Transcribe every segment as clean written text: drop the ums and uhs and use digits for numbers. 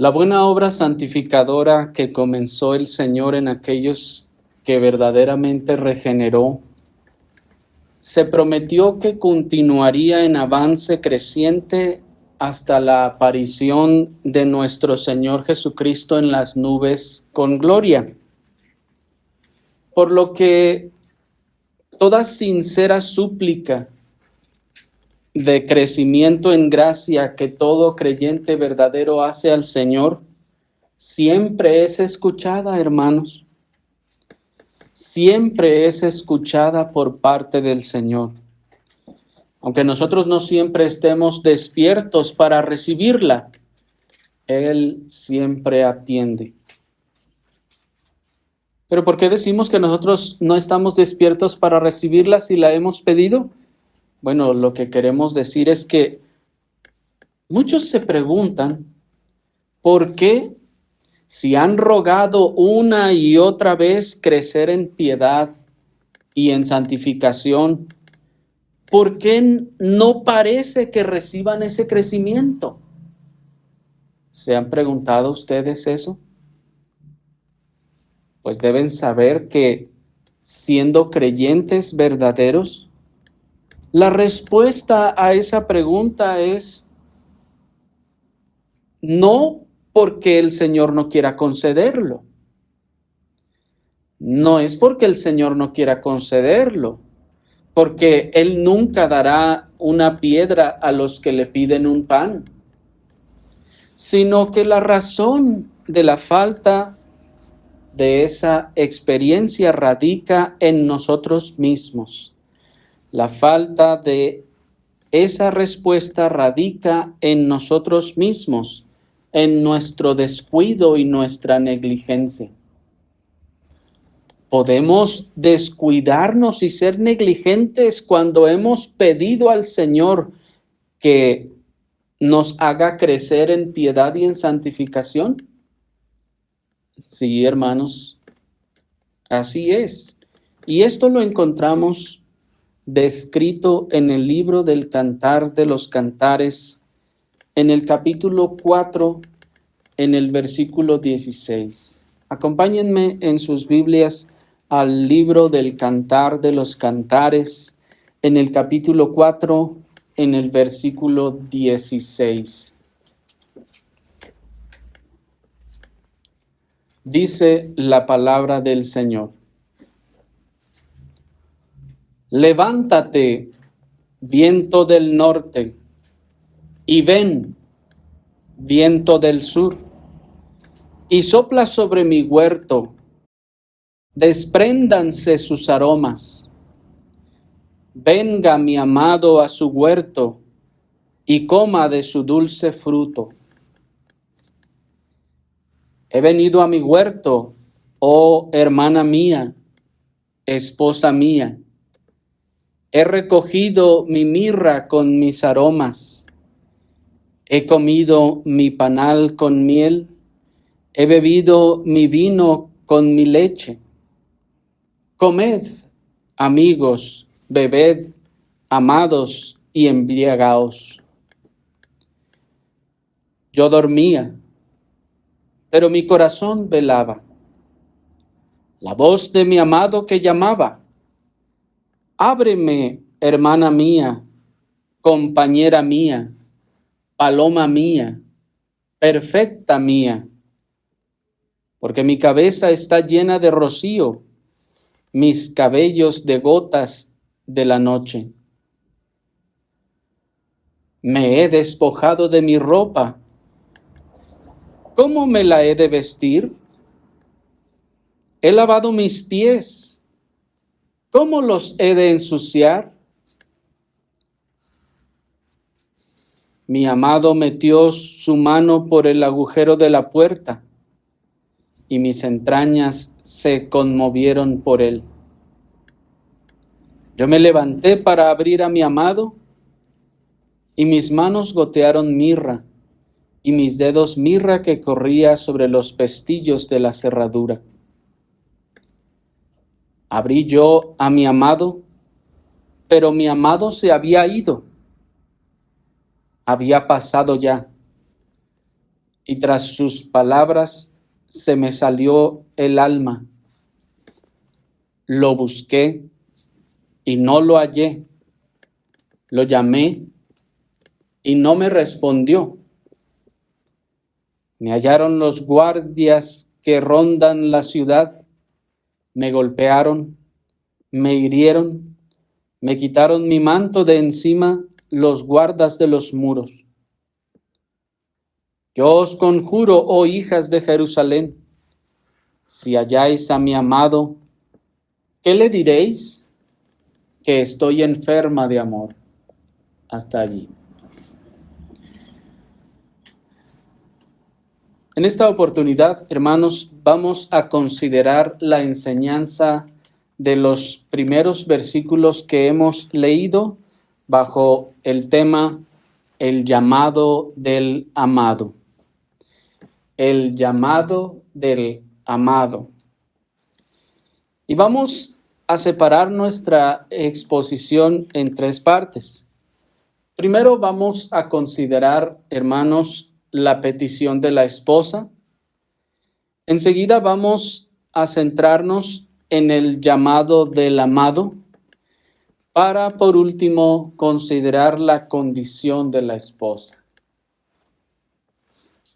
La buena obra santificadora que comenzó el Señor en aquellos que verdaderamente regeneró, se prometió que continuaría en avance creciente hasta la aparición de nuestro Señor Jesucristo en las nubes con gloria. Por lo que toda sincera súplica de crecimiento en gracia que todo creyente verdadero hace al Señor, siempre es escuchada, hermanos. Siempre es escuchada por parte del Señor. Aunque nosotros no siempre estemos despiertos para recibirla, Él siempre atiende. ¿Pero por qué decimos que nosotros no estamos despiertos para recibirla si la hemos pedido? Bueno, lo que queremos decir es que muchos se preguntan por qué, si han rogado una y otra vez crecer en piedad y en santificación, ¿por qué no parece que reciban ese crecimiento? ¿Se han preguntado ustedes eso? Pues deben saber que, siendo creyentes verdaderos, la respuesta a esa pregunta es no, porque el Señor no quiera concederlo. No es porque el Señor no quiera concederlo, porque Él nunca dará una piedra a los que le piden un pan, sino que la razón de la falta de esa experiencia radica en nosotros mismos. La falta de esa respuesta radica en nosotros mismos, en nuestro descuido y nuestra negligencia. Podemos descuidarnos y ser negligentes cuando hemos pedido al Señor que nos haga crecer en piedad y en santificación. Sí, hermanos, así es. Y esto lo encontramos descrito en el libro del Cantar de los Cantares, en el capítulo 4, en el versículo 16. Acompáñenme en sus Biblias al libro del Cantar de los Cantares, en el capítulo 4, en el versículo 16. Dice la palabra del Señor: levántate, viento del norte, y ven, viento del sur, y sopla sobre mi huerto, despréndanse sus aromas. Venga mi amado a su huerto, y coma de su dulce fruto. He venido a mi huerto, oh hermana mía, esposa mía. He recogido mi mirra con mis aromas. He comido mi panal con miel. He bebido mi vino con mi leche. Comed, amigos, bebed, amados, y embriagaos. Yo dormía, pero mi corazón velaba. La voz de mi amado que llamaba: ábreme, hermana mía, compañera mía, paloma mía, perfecta mía, porque mi cabeza está llena de rocío, mis cabellos de gotas de la noche. Me he despojado de mi ropa. ¿Cómo me la he de vestir? He lavado mis pies. ¿Cómo los he de ensuciar? Mi amado metió su mano por el agujero de la puerta, y mis entrañas se conmovieron por él. Yo me levanté para abrir a mi amado, y mis manos gotearon mirra, y mis dedos mirra que corría sobre los pestillos de la cerradura. Abrí yo a mi amado, pero mi amado se había ido. Había pasado ya, y tras sus palabras se me salió el alma. Lo busqué y no lo hallé. Lo llamé y no me respondió. Me hallaron los guardias que rondan la ciudad. Me golpearon, me hirieron, me quitaron mi manto de encima los guardas de los muros. Yo os conjuro, oh hijas de Jerusalén, si halláis a mi amado, ¿qué le diréis? Que estoy enferma de amor. Hasta allí. En esta oportunidad, hermanos, vamos a considerar la enseñanza de los primeros versículos que hemos leído bajo el tema el llamado del amado. El llamado del amado. Y vamos a separar nuestra exposición en tres partes. Primero vamos a considerar, hermanos, la petición de la esposa. Enseguida vamos a centrarnos en el llamado del amado, para por último considerar la condición de la esposa.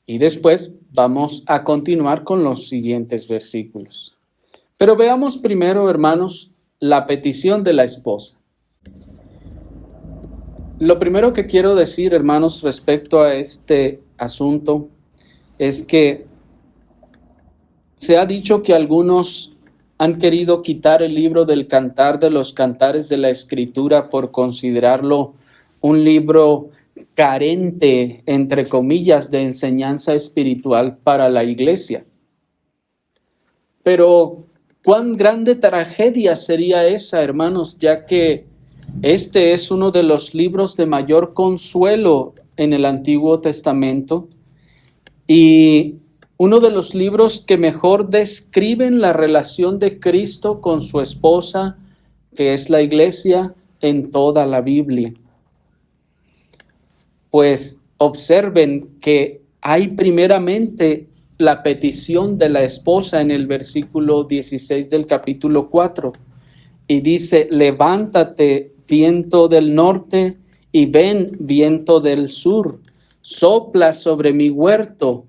Y después vamos a continuar con los siguientes versículos. Pero veamos primero, hermanos, la petición de la esposa. Lo primero que quiero decir, hermanos, respecto a este asunto es que se ha dicho que algunos han querido quitar el libro del Cantar de los Cantares de la Escritura por considerarlo un libro carente, entre comillas, de enseñanza espiritual para la iglesia. Pero cuán grande tragedia sería esa, hermanos, ya que este es uno de los libros de mayor consuelo en el Antiguo Testamento y uno de los libros que mejor describen la relación de Cristo con su esposa, que es la iglesia, en toda la Biblia. Pues observen que hay primeramente la petición de la esposa en el versículo 16 del capítulo 4 y dice: levántate, viento del norte, y ven, viento del sur, sopla sobre mi huerto,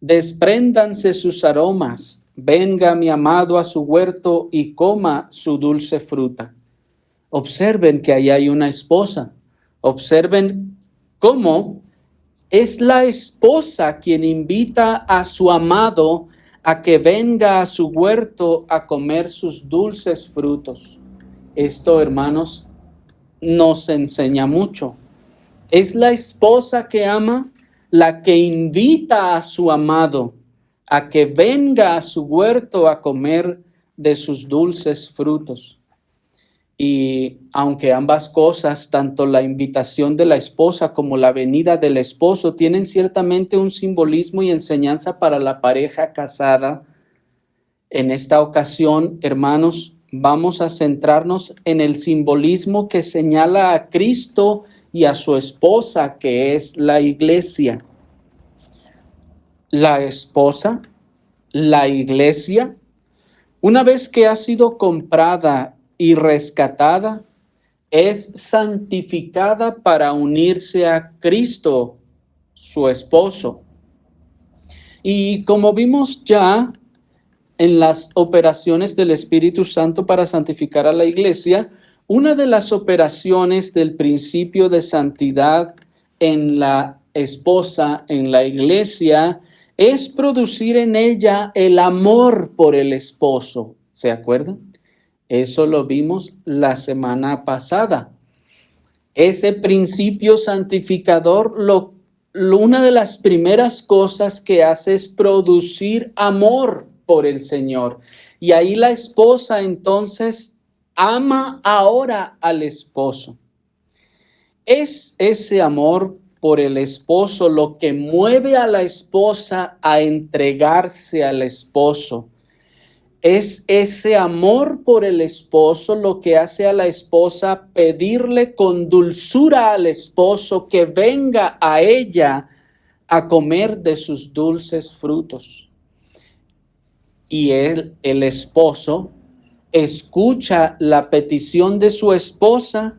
despréndanse sus aromas, venga mi amado a su huerto y coma su dulce fruta. Observen que ahí hay una esposa. Observen cómo es la esposa quien invita a su amado a que venga a su huerto a comer sus dulces frutos. Esto, hermanos, nos enseña mucho. Es la esposa que ama la que invita a su amado a que venga a su huerto a comer de sus dulces frutos. Y aunque ambas cosas, tanto la invitación de la esposa como la venida del esposo, tienen ciertamente un simbolismo y enseñanza para la pareja casada, en esta ocasión, hermanos, vamos a centrarnos en el simbolismo que señala a Cristo y a su esposa, que es la iglesia. La esposa, la iglesia, una vez que ha sido comprada y rescatada, es santificada para unirse a Cristo, su esposo. Y como vimos ya en las operaciones del Espíritu Santo para santificar a la iglesia, una de las operaciones del principio de santidad en la esposa, en la iglesia, es producir en ella el amor por el esposo. ¿Se acuerdan? Eso lo vimos la semana pasada. Ese principio santificador, una de las primeras cosas que hace es producir amor por el Señor. Y ahí la esposa entonces ama ahora al esposo. Es ese amor por el esposo lo que mueve a la esposa a entregarse al esposo. Es ese amor por el esposo lo que hace a la esposa pedirle con dulzura al esposo que venga a ella a comer de sus dulces frutos. Y el esposo, escucha la petición de su esposa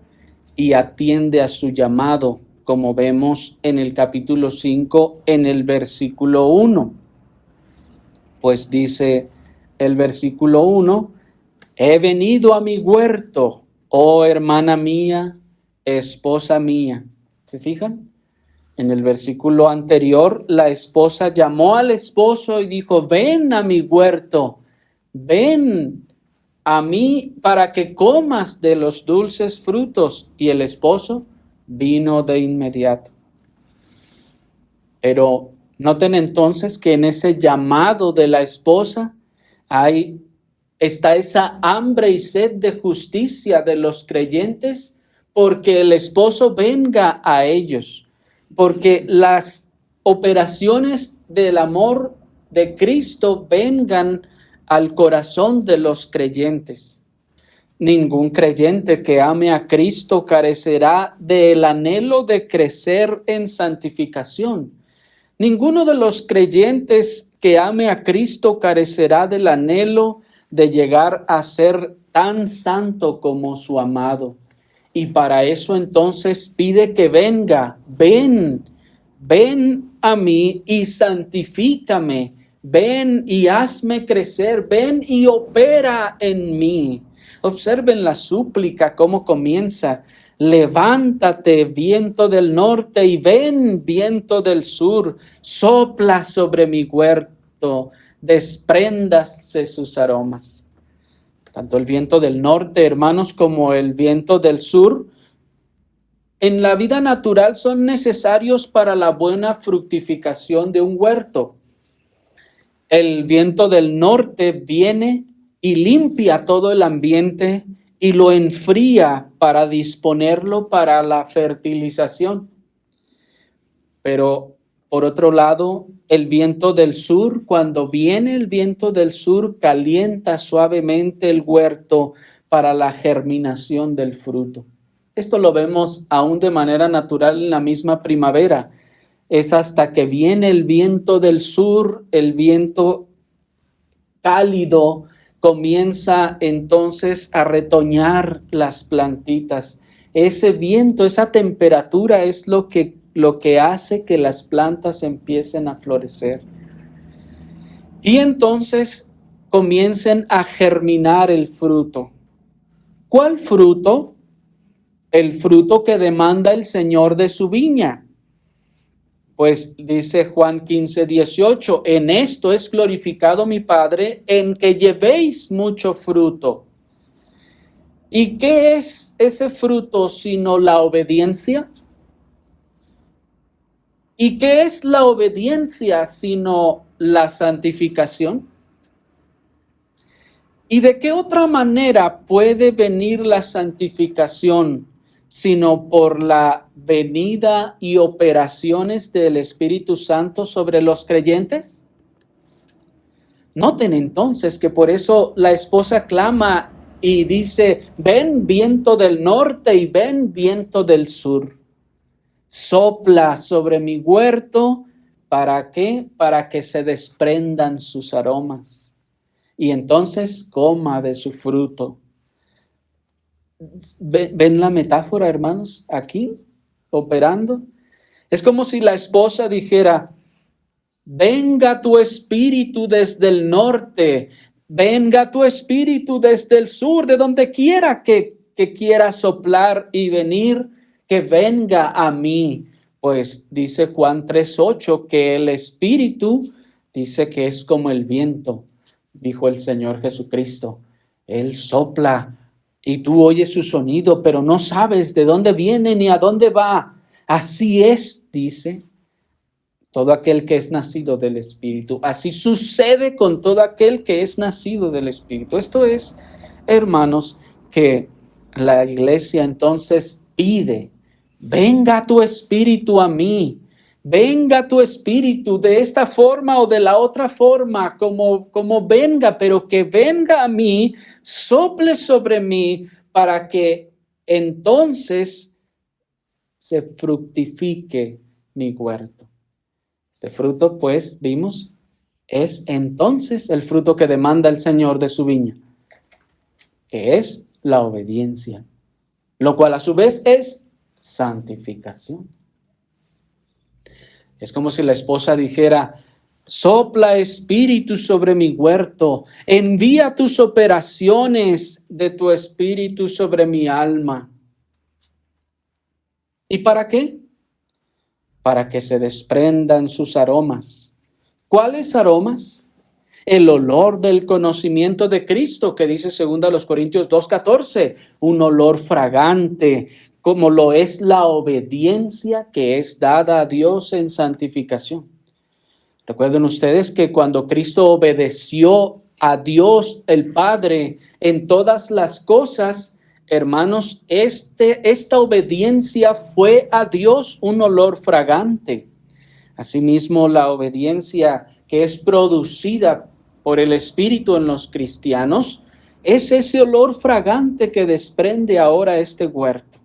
y atiende a su llamado, como vemos en el capítulo 5, en el versículo 1. Pues dice el versículo 1, he venido a mi huerto, oh hermana mía, esposa mía. ¿Se fijan? En el versículo anterior, la esposa llamó al esposo y dijo, ven a mi huerto, ven a mí para que comas de los dulces frutos. Y el esposo vino de inmediato. Pero noten entonces que en ese llamado de la esposa está esa hambre y sed de justicia de los creyentes, porque el esposo venga a ellos, porque las operaciones del amor de Cristo vengan al corazón de los creyentes. Ningún creyente que ame a Cristo carecerá del anhelo de crecer en santificación. Ninguno de los creyentes que ame a Cristo carecerá del anhelo de llegar a ser tan santo como su amado. Y para eso entonces pide que venga, ven a mí y santifícame, ven y hazme crecer, ven y opera en mí. Observen la súplica, cómo comienza. Levántate, viento del norte, y ven, viento del sur, sopla sobre mi huerto, despréndase sus aromas. Tanto el viento del norte, hermanos, como el viento del sur, en la vida natural son necesarios para la buena fructificación de un huerto. El viento del norte viene y limpia todo el ambiente y lo enfría para disponerlo para la fertilización. Pero por otro lado, el viento del sur, cuando viene el viento del sur, calienta suavemente el huerto para la germinación del fruto. Esto lo vemos aún de manera natural en la misma primavera. Es hasta que viene el viento del sur, el viento cálido, comienza entonces a retoñar las plantitas. Ese viento, esa temperatura es lo que hace que las plantas empiecen a florecer. Y entonces comiencen a germinar el fruto. ¿Cuál fruto? El fruto que demanda el Señor de su viña. Pues dice Juan 15:18, en esto es glorificado mi Padre, en que llevéis mucho fruto. ¿Y qué es ese fruto sino la obediencia? ¿Y qué es la obediencia sino la santificación? ¿Y de qué otra manera puede venir la santificación sino por la venida y operaciones del Espíritu Santo sobre los creyentes? Noten entonces que por eso la esposa clama y dice, ven viento del norte y ven viento del sur. Sopla sobre mi huerto, ¿para qué? Para que se desprendan sus aromas y entonces coma de su fruto. ¿Ven la metáfora, hermanos, aquí operando? Es como si la esposa dijera, venga tu espíritu desde el norte, venga tu espíritu desde el sur, de donde quiera que quiera soplar y venir, que venga a mí. Pues dice Juan 3:8 que el espíritu dice que es como el viento, dijo el Señor Jesucristo. Él sopla y tú oyes su sonido, pero no sabes de dónde viene ni a dónde va. Así es, dice, todo aquel que es nacido del Espíritu. Así sucede con todo aquel que es nacido del Espíritu. Esto es, hermanos, que la iglesia entonces pide, venga tu Espíritu a mí. Venga tu espíritu de esta forma o de la otra forma, como venga, pero que venga a mí, sople sobre mí para que entonces se fructifique mi huerto. Este fruto, pues, vimos, es entonces el fruto que demanda el Señor de su viña, que es la obediencia, lo cual a su vez es santificación. Es como si la esposa dijera: sopla espíritu sobre mi huerto, envía tus operaciones de tu espíritu sobre mi alma. ¿Y para qué? Para que se desprendan sus aromas. ¿Cuáles aromas? El olor del conocimiento de Cristo, que dice 2 Corintios 2:14, un olor fragante, como lo es la obediencia que es dada a Dios en santificación. Recuerden ustedes que cuando Cristo obedeció a Dios el Padre en todas las cosas, hermanos, esta obediencia fue a Dios un olor fragante. Asimismo, la obediencia que es producida por el Espíritu en los cristianos es ese olor fragante que desprende ahora este huerto.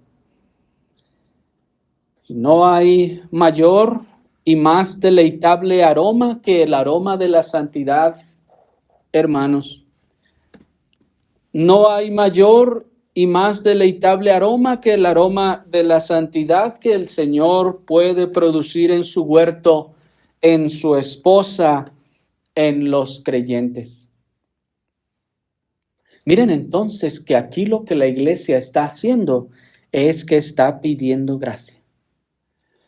Y no hay mayor y más deleitable aroma que el aroma de la santidad, hermanos. No hay mayor y más deleitable aroma que el aroma de la santidad que el Señor puede producir en su huerto, en su esposa, en los creyentes. Miren entonces que aquí lo que la iglesia está haciendo es que está pidiendo gracia.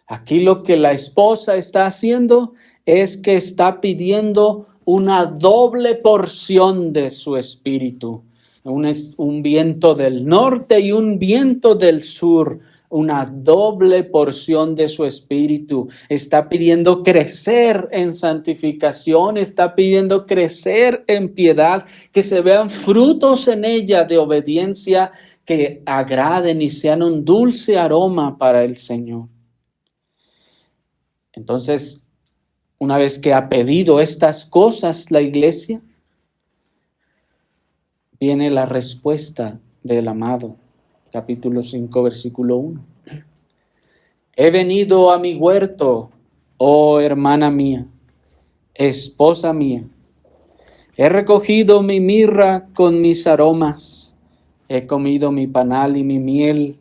Aquí lo que la esposa está haciendo es que está pidiendo una doble porción de su espíritu. Un viento del norte y un viento del sur. Una doble porción de su espíritu. Está pidiendo crecer en santificación, está pidiendo crecer en piedad, que se vean frutos en ella de obediencia que agraden y sean un dulce aroma para el Señor. Entonces, una vez que ha pedido estas cosas la iglesia, viene la respuesta del amado. Capítulo 5, versículo 1. He venido a mi huerto, oh hermana mía, esposa mía. He recogido mi mirra con mis aromas. He comido mi panal y mi miel.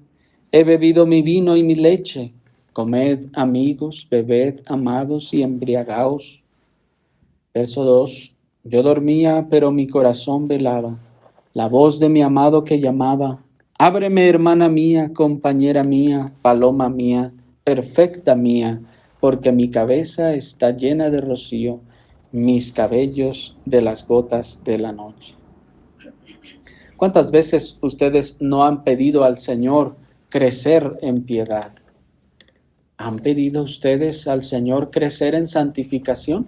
He bebido mi vino y mi leche. Comed, amigos, bebed, amados, y embriagaos. Verso 2. Yo dormía, pero mi corazón velaba. La voz de mi amado que llamaba: ábreme, hermana mía, compañera mía, paloma mía, perfecta mía, porque mi cabeza está llena de rocío, mis cabellos de las gotas de la noche. ¿Cuántas veces ustedes no han pedido al Señor crecer en piedad? ¿Han pedido ustedes al Señor crecer en santificación?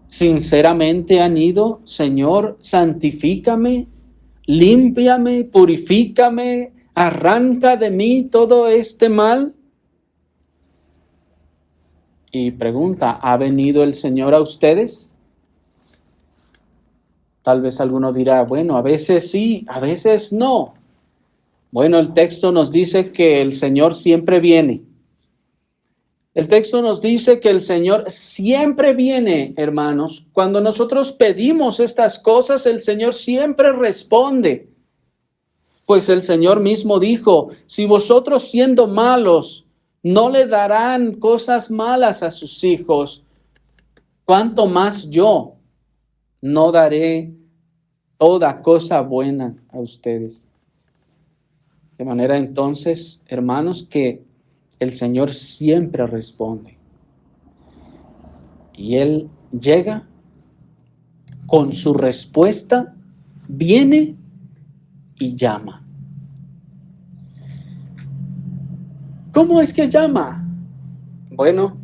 Sinceramente han ido: Señor, santifícame, límpiame, purifícame, arranca de mí todo este mal. Y pregunta: ¿ha venido el Señor a ustedes? Tal vez alguno dirá: bueno, a veces sí, a veces no. Bueno, el texto nos dice que el Señor siempre viene. El texto nos dice que el Señor siempre viene, hermanos. Cuando nosotros pedimos estas cosas, el Señor siempre responde. Pues el Señor mismo dijo: si vosotros siendo malos no le darán cosas malas a sus hijos, ¿cuánto más yo no daré toda cosa buena a ustedes? De manera entonces, hermanos, que el Señor siempre responde. Y Él llega con su respuesta, viene y llama. ¿Cómo es que llama? Bueno,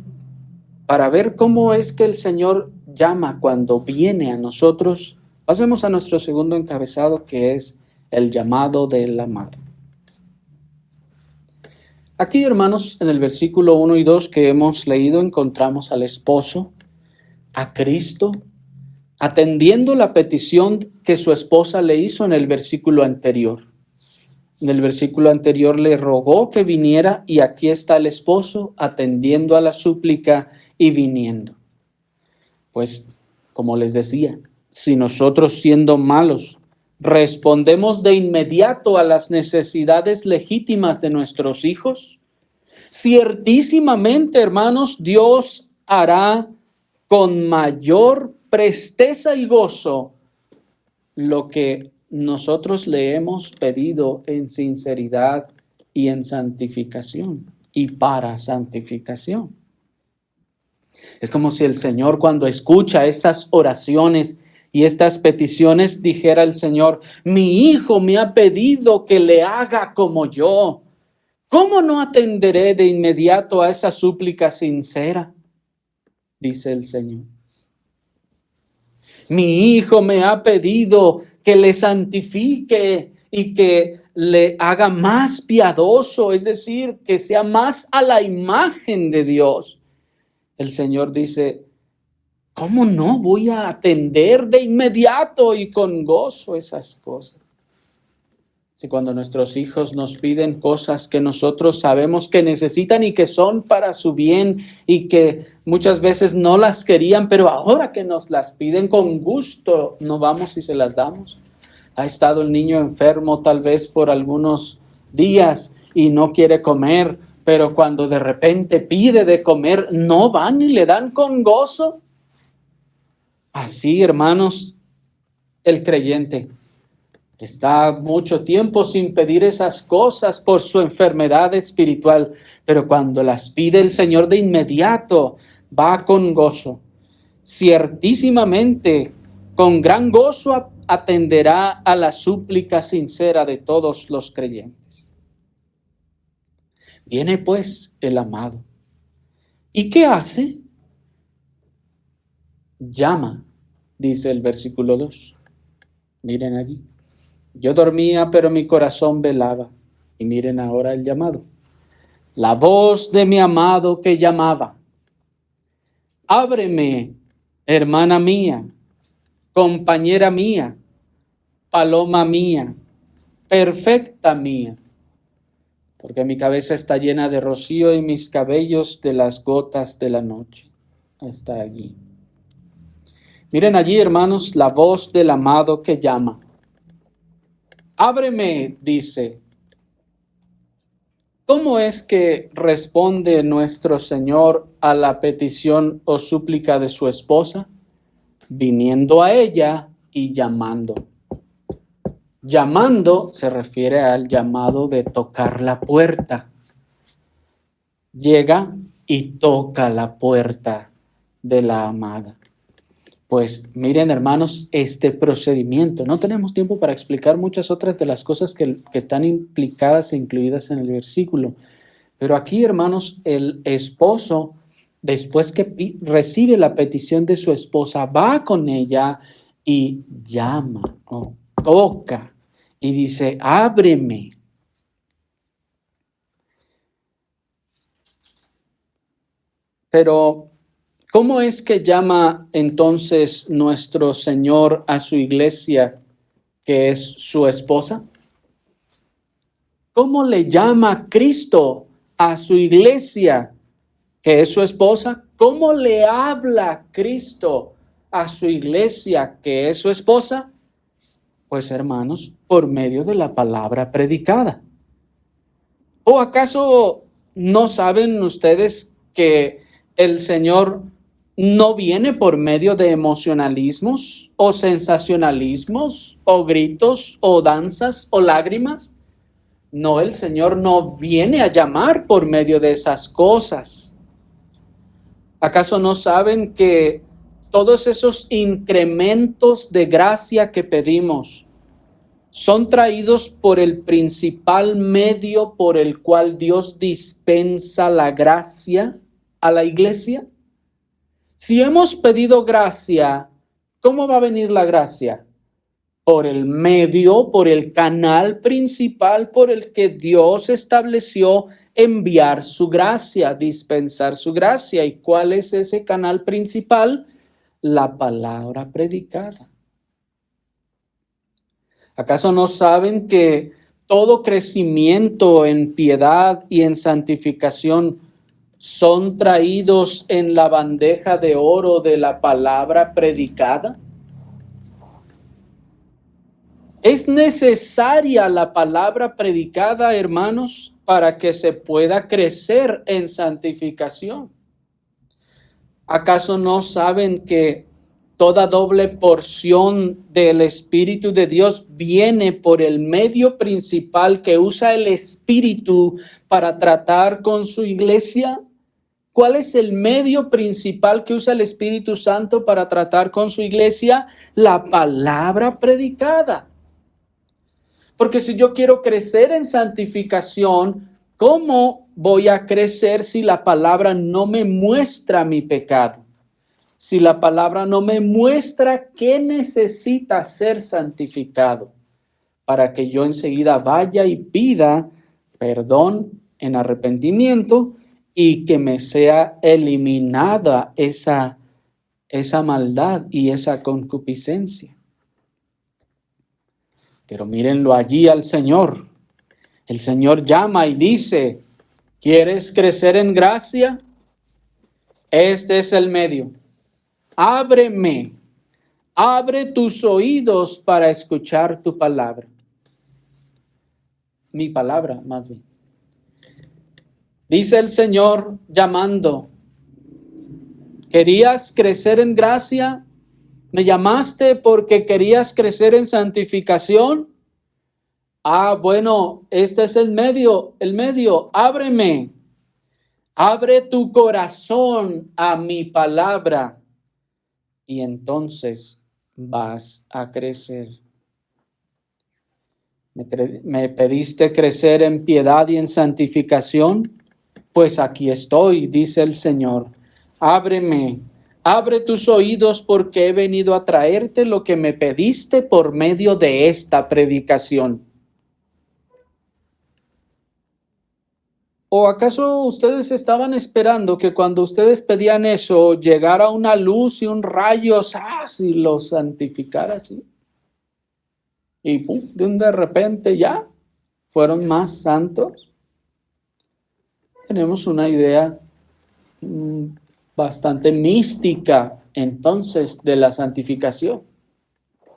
para ver cómo es que el Señor llama cuando viene a nosotros, pasemos a nuestro segundo encabezado, que es el llamado del amado. Aquí, hermanos, en el versículo 1 y 2 que hemos leído, encontramos al esposo, a Cristo, atendiendo la petición que su esposa le hizo en el versículo anterior. En el versículo anterior le rogó que viniera, y aquí está el esposo atendiendo a la súplica y viniendo. Pues, como les decía, si nosotros siendo malos respondemos de inmediato a las necesidades legítimas de nuestros hijos, ciertísimamente, hermanos, Dios hará con mayor presteza y gozo lo que nosotros le hemos pedido en sinceridad y en santificación y para santificación. Es como si el Señor, cuando escucha estas oraciones y estas peticiones, dijera el Señor: mi hijo me ha pedido que le haga como yo. ¿Cómo no atenderé de inmediato a esa súplica sincera? Dice el Señor. Mi hijo me ha pedido que le santifique y que le haga más piadoso, es decir, que sea más a la imagen de Dios. El Señor dice: ¿cómo no voy a atender de inmediato y con gozo esas cosas? Si cuando nuestros hijos nos piden cosas que nosotros sabemos que necesitan y que son para su bien y que muchas veces no las querían, pero ahora que nos las piden con gusto, no vamos y se las damos. Ha estado el niño enfermo tal vez por algunos días y no quiere comer, pero cuando de repente pide de comer, no van y le dan con gozo. Así, hermanos, el creyente está mucho tiempo sin pedir esas cosas por su enfermedad espiritual, pero cuando las pide el Señor de inmediato, va con gozo. Ciertísimamente, con gran gozo atenderá a la súplica sincera de todos los creyentes. Viene pues el amado. ¿Y qué hace? Llama, dice el versículo 2. Miren allí. Yo dormía, pero mi corazón velaba. Y miren ahora el llamado. La voz de mi amado que llamaba: ábreme, hermana mía, compañera mía, paloma mía, perfecta mía, porque mi cabeza está llena de rocío y mis cabellos de las gotas de la noche. Está allí. Miren allí, hermanos, la voz del amado que llama. Ábreme, dice. ¿Cómo es que responde nuestro Señor a la petición o súplica de su esposa? Viniendo a ella y llamando. Llamando se refiere al llamado de tocar la puerta. Llega y toca la puerta de la amada. Pues miren, hermanos, este procedimiento, no tenemos tiempo para explicar muchas otras de las cosas que están implicadas e incluidas en el versículo, pero aquí, hermanos, el esposo, después que recibe la petición de su esposa, va con ella y llama o toca y dice: ábreme. Pero ¿cómo es que llama entonces nuestro Señor a su iglesia, que es su esposa? ¿Cómo le llama Cristo a su iglesia, que es su esposa? ¿Cómo le habla Cristo a su iglesia, que es su esposa? Pues, hermanos, por medio de la palabra predicada. ¿O acaso no saben ustedes que el Señor no viene por medio de emocionalismos o sensacionalismos o gritos o danzas o lágrimas? No, el Señor no viene a llamar por medio de esas cosas. ¿Acaso no saben que todos esos incrementos de gracia que pedimos son traídos por el principal medio por el cual Dios dispensa la gracia a la iglesia? Si hemos pedido gracia, ¿cómo va a venir la gracia? Por el medio, por el canal principal por el que Dios estableció enviar su gracia, dispensar su gracia. ¿Y cuál es ese canal principal? La palabra predicada. ¿Acaso no saben que todo crecimiento en piedad y en santificación son traídos en la bandeja de oro de la palabra predicada? ¿Es necesaria la palabra predicada, hermanos, para que se pueda crecer en santificación? ¿Acaso no saben que toda doble porción del Espíritu de Dios viene por el medio principal que usa el Espíritu para tratar con su iglesia? ¿Cuál es el medio principal que usa el Espíritu Santo para tratar con su iglesia? La palabra predicada. Porque si yo quiero crecer en santificación, ¿cómo voy a crecer si la palabra no me muestra mi pecado? Si la palabra no me muestra qué necesita ser santificado, para que yo enseguida vaya y pida perdón en arrepentimiento y que me sea eliminada esa maldad y esa concupiscencia. Pero mírenlo allí al Señor. El Señor llama y dice, ¿quieres crecer en gracia? Este es el medio. Ábreme, abre tus oídos para escuchar tu palabra. Mi palabra, más bien. Dice el Señor llamando, ¿querías crecer en gracia? ¿Me llamaste porque querías crecer en santificación? Bueno, este es el medio, ábreme. Abre tu corazón a mi palabra y entonces vas a crecer. ¿Me pediste crecer en piedad y en santificación? Pues aquí estoy, dice el Señor. Ábreme, abre tus oídos porque he venido a traerte lo que me pediste por medio de esta predicación. ¿O acaso ustedes estaban esperando que cuando ustedes pedían eso llegara una luz y un rayo y los santificara así? Y pum, de repente ya fueron más santos. Tenemos una idea bastante mística entonces de la santificación.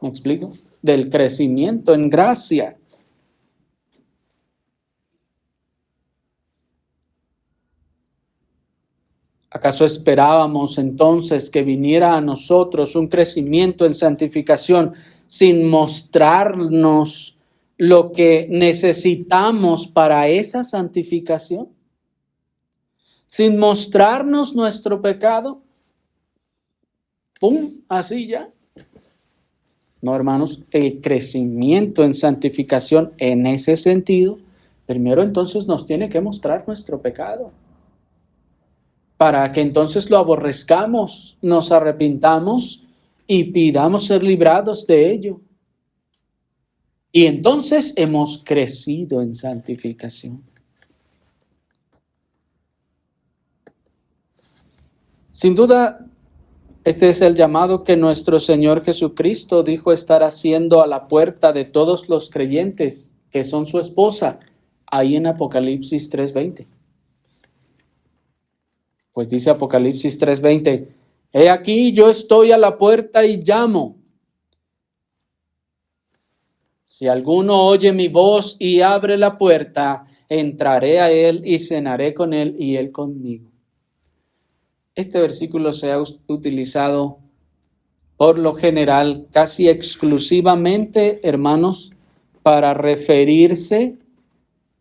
¿Me explico? Del crecimiento en gracia. ¿Acaso esperábamos entonces que viniera a nosotros un crecimiento en santificación sin mostrarnos lo que necesitamos para esa santificación? ¿Sin mostrarnos nuestro pecado? ¡Pum! Así ya. No, hermanos, el crecimiento en santificación en ese sentido, primero entonces nos tiene que mostrar nuestro pecado. Para que entonces lo aborrezcamos, nos arrepintamos y pidamos ser librados de ello. Y entonces hemos crecido en santificación. Sin duda, este es el llamado que nuestro Señor Jesucristo dijo estar haciendo a la puerta de todos los creyentes que son su esposa, ahí en Apocalipsis 3:20. Pues dice Apocalipsis 3:20, he aquí yo estoy a la puerta y llamo. Si alguno oye mi voz y abre la puerta, entraré a él y cenaré con él y él conmigo. Este versículo se ha utilizado por lo general casi exclusivamente, hermanos, para referirse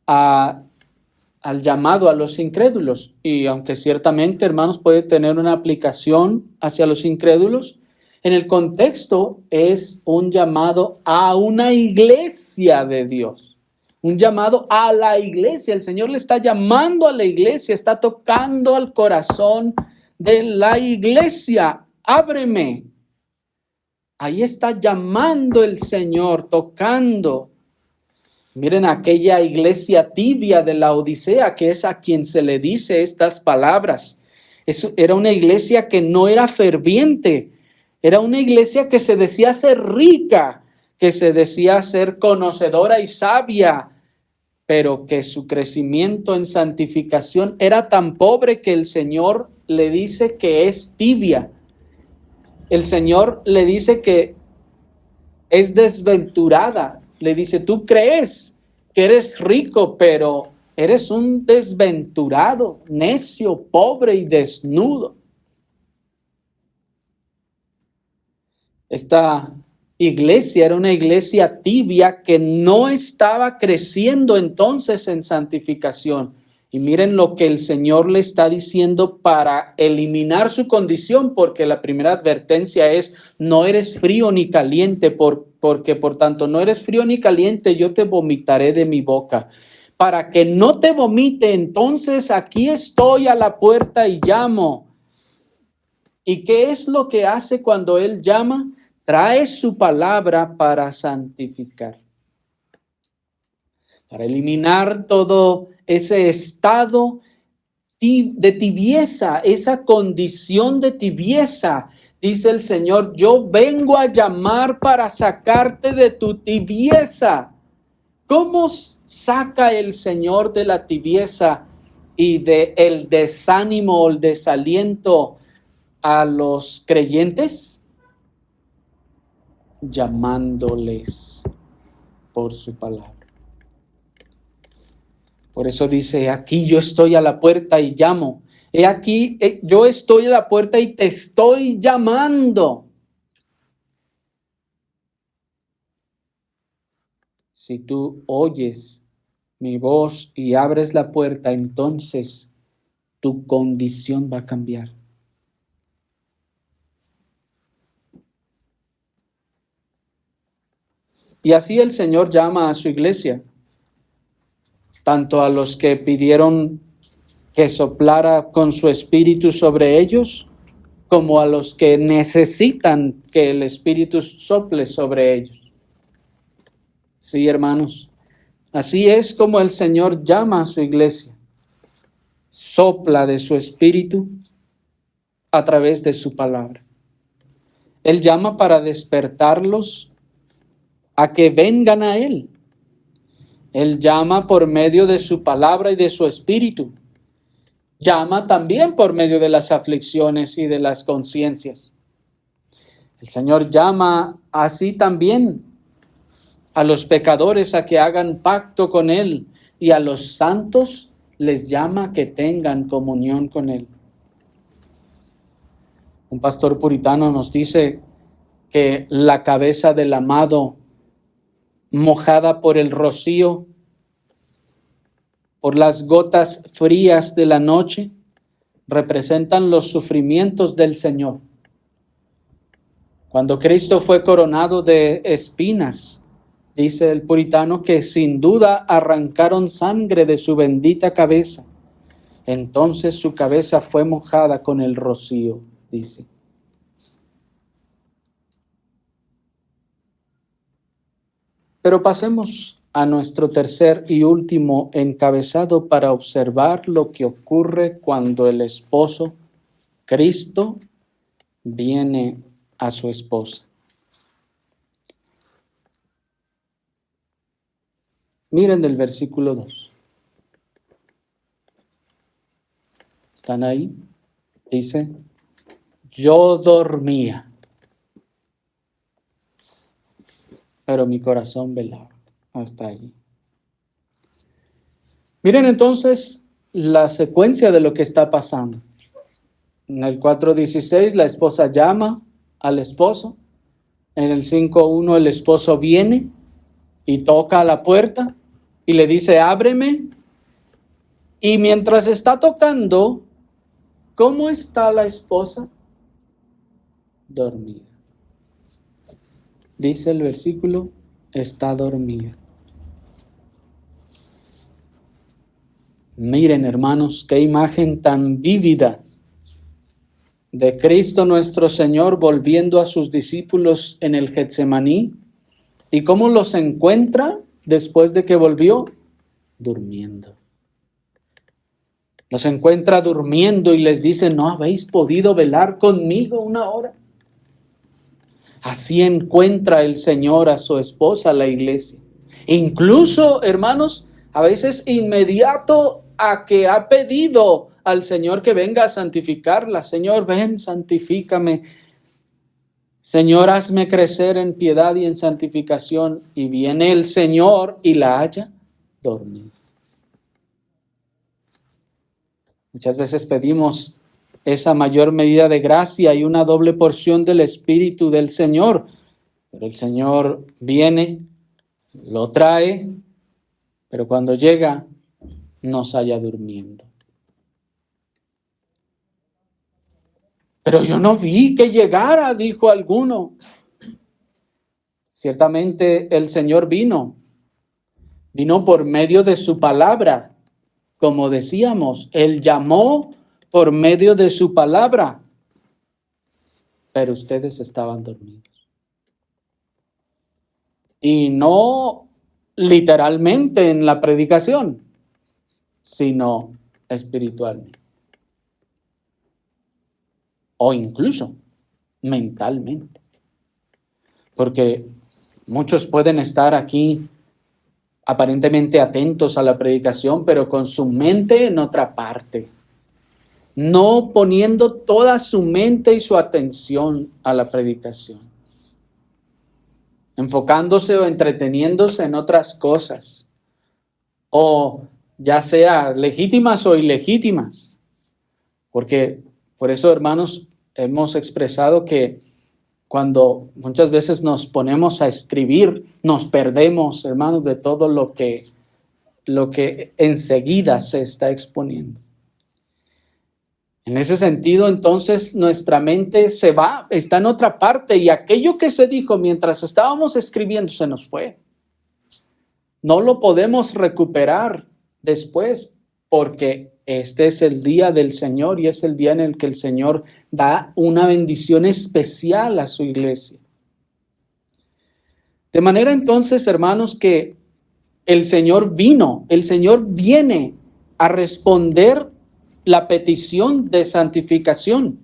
al llamado a los incrédulos. Y aunque ciertamente, hermanos, puede tener una aplicación hacia los incrédulos, en el contexto es un llamado a una iglesia de Dios. Un llamado a la iglesia. El Señor le está llamando a la iglesia, está tocando al corazón de la iglesia. Ábreme. Ahí está llamando el Señor, tocando. Miren aquella iglesia tibia de la Odisea, que es a quien se le dice estas palabras. Era una iglesia que no era ferviente, era una iglesia que se decía ser rica, que se decía ser conocedora y sabia, pero que su crecimiento en santificación era tan pobre que el Señor le dice que es tibia. El Señor le dice que es desventurada. Le dice, tú crees que eres rico, pero eres un desventurado, necio, pobre y desnudo. Esta iglesia era una iglesia tibia que no estaba creciendo entonces en santificación. Y miren lo que el Señor le está diciendo para eliminar su condición, porque la primera advertencia es, no eres frío ni caliente, porque por tanto no eres frío ni caliente, yo te vomitaré de mi boca. Para que no te vomite, entonces aquí estoy a la puerta y llamo. ¿Y qué es lo que hace cuando Él llama? Trae su palabra para santificar, para eliminar todo ese estado de tibieza, esa condición de tibieza. Dice el Señor, yo vengo a llamar para sacarte de tu tibieza. ¿Cómo saca el Señor de la tibieza y del desánimo o el desaliento a los creyentes? Llamándoles por su palabra. Por eso dice, aquí yo estoy a la puerta y llamo. He aquí, yo estoy a la puerta y te estoy llamando. Si tú oyes mi voz y abres la puerta, entonces tu condición va a cambiar. Y así el Señor llama a su iglesia, tanto a los que pidieron que soplara con su espíritu sobre ellos, como a los que necesitan que el espíritu sople sobre ellos. Sí, hermanos, así es como el Señor llama a su iglesia. Sopla de su espíritu a través de su palabra. Él llama para despertarlos a que vengan a Él. Él llama por medio de su palabra y de su espíritu. Llama también por medio de las aflicciones y de las conciencias. El Señor llama así también a los pecadores a que hagan pacto con Él, y a los santos les llama que tengan comunión con Él. Un pastor puritano nos dice que la cabeza del amado, mojada por el rocío, por las gotas frías de la noche, representan los sufrimientos del Señor. Cuando Cristo fue coronado de espinas, dice el puritano que sin duda arrancaron sangre de su bendita cabeza. Entonces su cabeza fue mojada con el rocío, dice. Pero pasemos a nuestro tercer y último encabezado para observar lo que ocurre cuando el esposo, Cristo, viene a su esposa. Miren el versículo 2. ¿Están ahí? Dice, yo dormía, pero mi corazón velaba. Hasta allí. Miren entonces la secuencia de lo que está pasando. En el 4:16 la esposa llama al esposo. En el 5:1 el esposo viene y toca a la puerta y le dice, ábreme. Y mientras está tocando, ¿cómo está la esposa? Dormida. Dice el versículo, está dormida. Miren, hermanos, qué imagen tan vívida de Cristo nuestro Señor volviendo a sus discípulos en el Getsemaní. ¿Y cómo los encuentra después de que volvió? Durmiendo. Los encuentra durmiendo y les dice, ¿no habéis podido velar conmigo una hora? Así encuentra el Señor a su esposa, la iglesia. Incluso, hermanos, a veces inmediato a que ha pedido al Señor que venga a santificarla. Señor, ven, santifícame. Señor, hazme crecer en piedad y en santificación. Y viene el Señor y la halla dormida. Muchas veces pedimos esa mayor medida de gracia y una doble porción del Espíritu del Señor. Pero el Señor viene, lo trae, pero cuando llega nos halla durmiendo. Pero yo no vi que llegara, dijo alguno. Ciertamente el Señor vino por medio de su palabra. Como decíamos, Él llamó por medio de su palabra, pero ustedes estaban dormidos. Y no literalmente en la predicación, sino espiritualmente. O incluso mentalmente. Porque muchos pueden estar aquí aparentemente atentos a la predicación, pero con su mente en otra parte. No poniendo toda su mente y su atención a la predicación. Enfocándose o entreteniéndose en otras cosas. O ya sea legítimas o ilegítimas. Porque por eso, hermanos, hemos expresado que cuando muchas veces nos ponemos a escribir, nos perdemos, hermanos, de todo lo que enseguida se está exponiendo. En ese sentido, entonces, nuestra mente se va, está en otra parte, y aquello que se dijo mientras estábamos escribiendo se nos fue. No lo podemos recuperar después, porque este es el día del Señor y es el día en el que el Señor da una bendición especial a su iglesia. De manera entonces, hermanos, que el Señor viene a responder la petición de santificación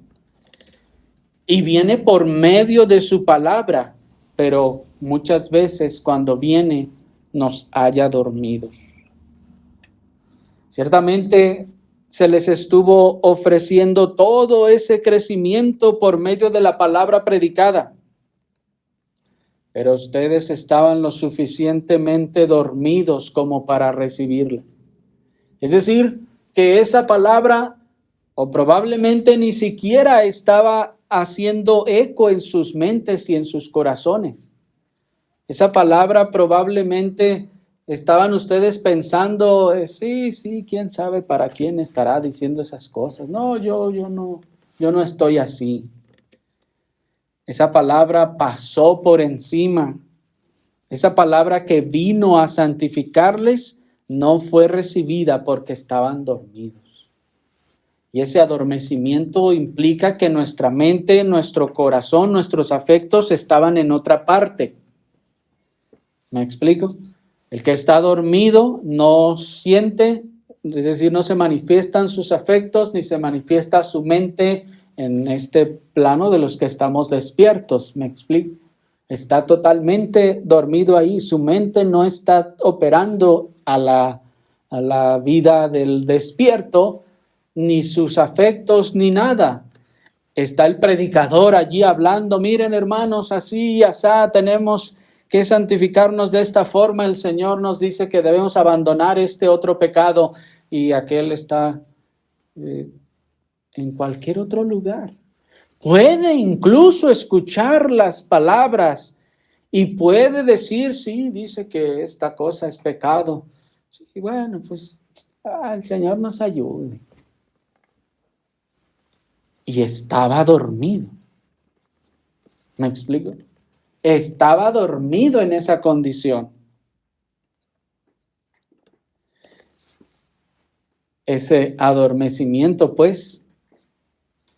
y viene por medio de su palabra, pero muchas veces cuando viene nos halla dormidos. Ciertamente se les estuvo ofreciendo todo ese crecimiento por medio de la palabra predicada, pero ustedes estaban lo suficientemente dormidos como para recibirla. Es decir, que esa palabra o probablemente ni siquiera estaba haciendo eco en sus mentes y en sus corazones. Esa palabra probablemente estaban ustedes pensando, sí, quién sabe para quién estará diciendo esas cosas. No, yo no estoy así. Esa palabra pasó por encima. Esa palabra que vino a santificarles no fue recibida porque estaban dormidos. Y ese adormecimiento implica que nuestra mente, nuestro corazón, nuestros afectos estaban en otra parte. ¿Me explico? El que está dormido no siente, es decir, no se manifiestan sus afectos ni se manifiesta su mente en este plano de los que estamos despiertos. ¿Me explico? Está totalmente dormido ahí. Su mente no está operando a la vida del despierto, ni sus afectos, ni nada. Está el predicador allí hablando, miren hermanos, así y asá, tenemos que santificarnos de esta forma. El Señor nos dice que debemos abandonar este otro pecado, y aquel está en cualquier otro lugar. Puede incluso escuchar las palabras y puede decir, sí, dice que esta cosa es pecado. Sí, bueno, pues el Señor nos ayude. Y estaba dormido. ¿Me explico? Estaba dormido en esa condición. Ese adormecimiento, pues,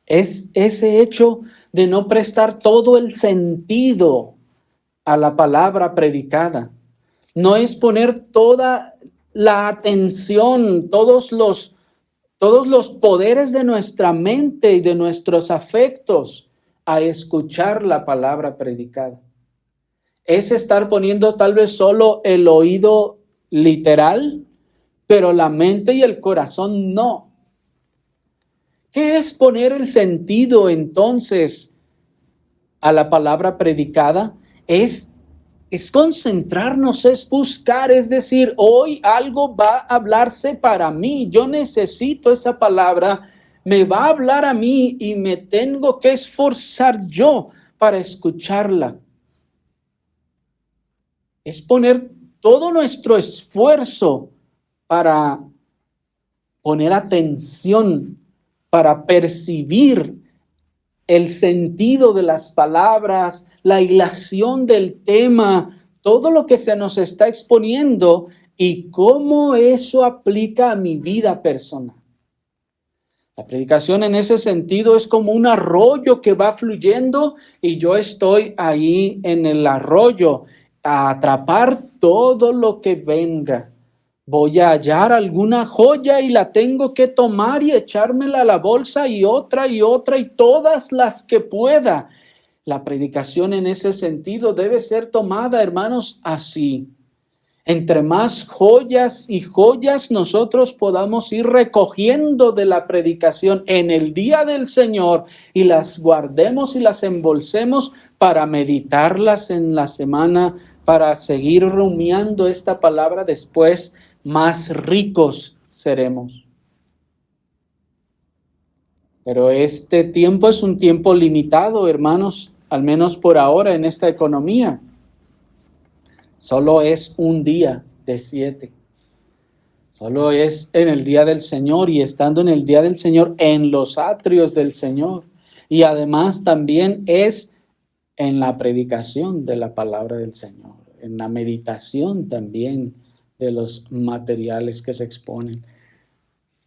es ese hecho de no prestar todo el sentido a la palabra predicada. No es poner toda la atención, todos los poderes de nuestra mente y de nuestros afectos a escuchar la palabra predicada. Es estar poniendo tal vez solo el oído literal pero la mente y el corazón no. ¿Qué es poner el sentido entonces a la palabra predicada? Es concentrarnos, es buscar, es decir, hoy algo va a hablarse para mí. Yo necesito esa palabra, me va a hablar a mí y me tengo que esforzar yo para escucharla. Es poner todo nuestro esfuerzo para poner atención, para percibir el sentido de las palabras, la hilación del tema, todo lo que se nos está exponiendo y cómo eso aplica a mi vida personal. La predicación en ese sentido es como un arroyo que va fluyendo y yo estoy ahí en el arroyo a atrapar todo lo que venga. Voy a hallar alguna joya y la tengo que tomar y echármela a la bolsa y otra y todas las que pueda. La predicación en ese sentido debe ser tomada, hermanos, así. Entre más joyas y joyas nosotros podamos ir recogiendo de la predicación en el día del Señor y las guardemos y las embolsemos para meditarlas en la semana, para seguir rumiando esta palabra después, más ricos seremos. Pero este tiempo es un tiempo limitado, hermanos, al menos por ahora en esta economía. Solo es un día de 7. Solo es en el día del Señor y estando en el día del Señor en los atrios del Señor. Y además también es en la predicación de la palabra del Señor, en la meditación también de los materiales que se exponen.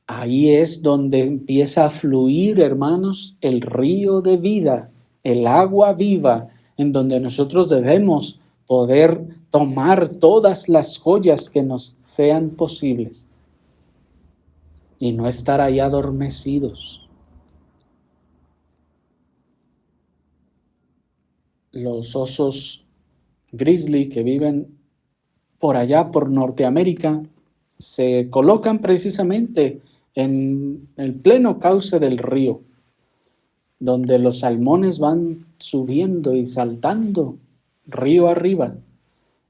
Ahí es donde empieza a fluir, hermanos, el río de vida, el agua viva, en donde nosotros debemos poder tomar todas las joyas que nos sean posibles y no estar ahí adormecidos. Los osos grizzly que viven por allá, por Norteamérica, se colocan precisamente en el pleno cauce del río, donde los salmones van subiendo y saltando río arriba,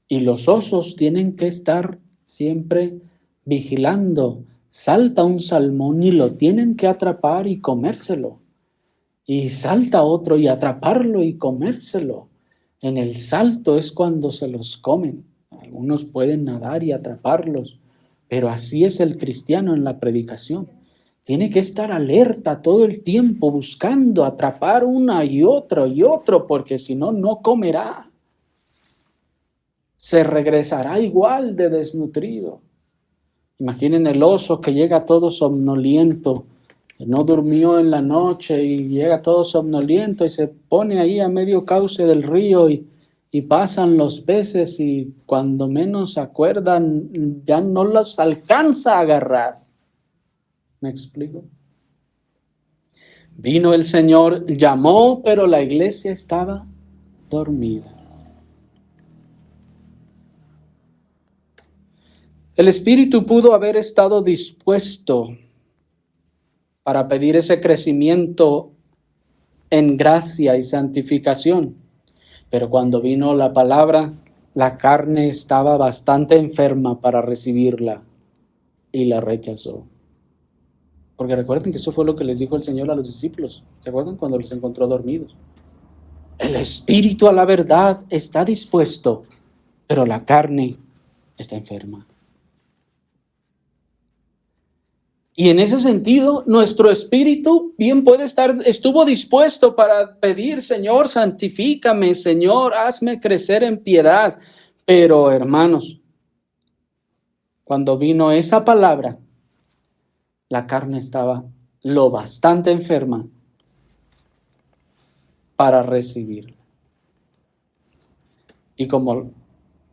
y los osos tienen que estar siempre vigilando. Salta un salmón y lo tienen que atrapar y comérselo, y salta otro y atraparlo y comérselo. En el salto es cuando se los comen. Algunos pueden nadar y atraparlos, pero así es el cristiano en la predicación. Tiene que estar alerta todo el tiempo buscando atrapar una y otro, porque si no, no comerá. Se regresará igual de desnutrido. Imaginen el oso que llega todo somnoliento, que no durmió en la noche y llega todo somnoliento y se pone ahí a medio cauce del río y pasan los peces y cuando menos se acuerdan ya no los alcanza a agarrar. ¿Me explico? Vino el Señor, llamó, pero la iglesia estaba dormida. El Espíritu pudo haber estado dispuesto para pedir ese crecimiento en gracia y santificación, pero cuando vino la palabra, la carne estaba bastante enferma para recibirla y la rechazó. Porque recuerden que eso fue lo que les dijo el Señor a los discípulos. ¿Se acuerdan cuando los encontró dormidos? El espíritu a la verdad está dispuesto, pero la carne está enferma. Y en ese sentido, nuestro espíritu bien estuvo dispuesto para pedir, Señor, santifícame, Señor, hazme crecer en piedad. Pero, hermanos, cuando vino esa palabra, la carne estaba lo bastante enferma para recibirla. Y como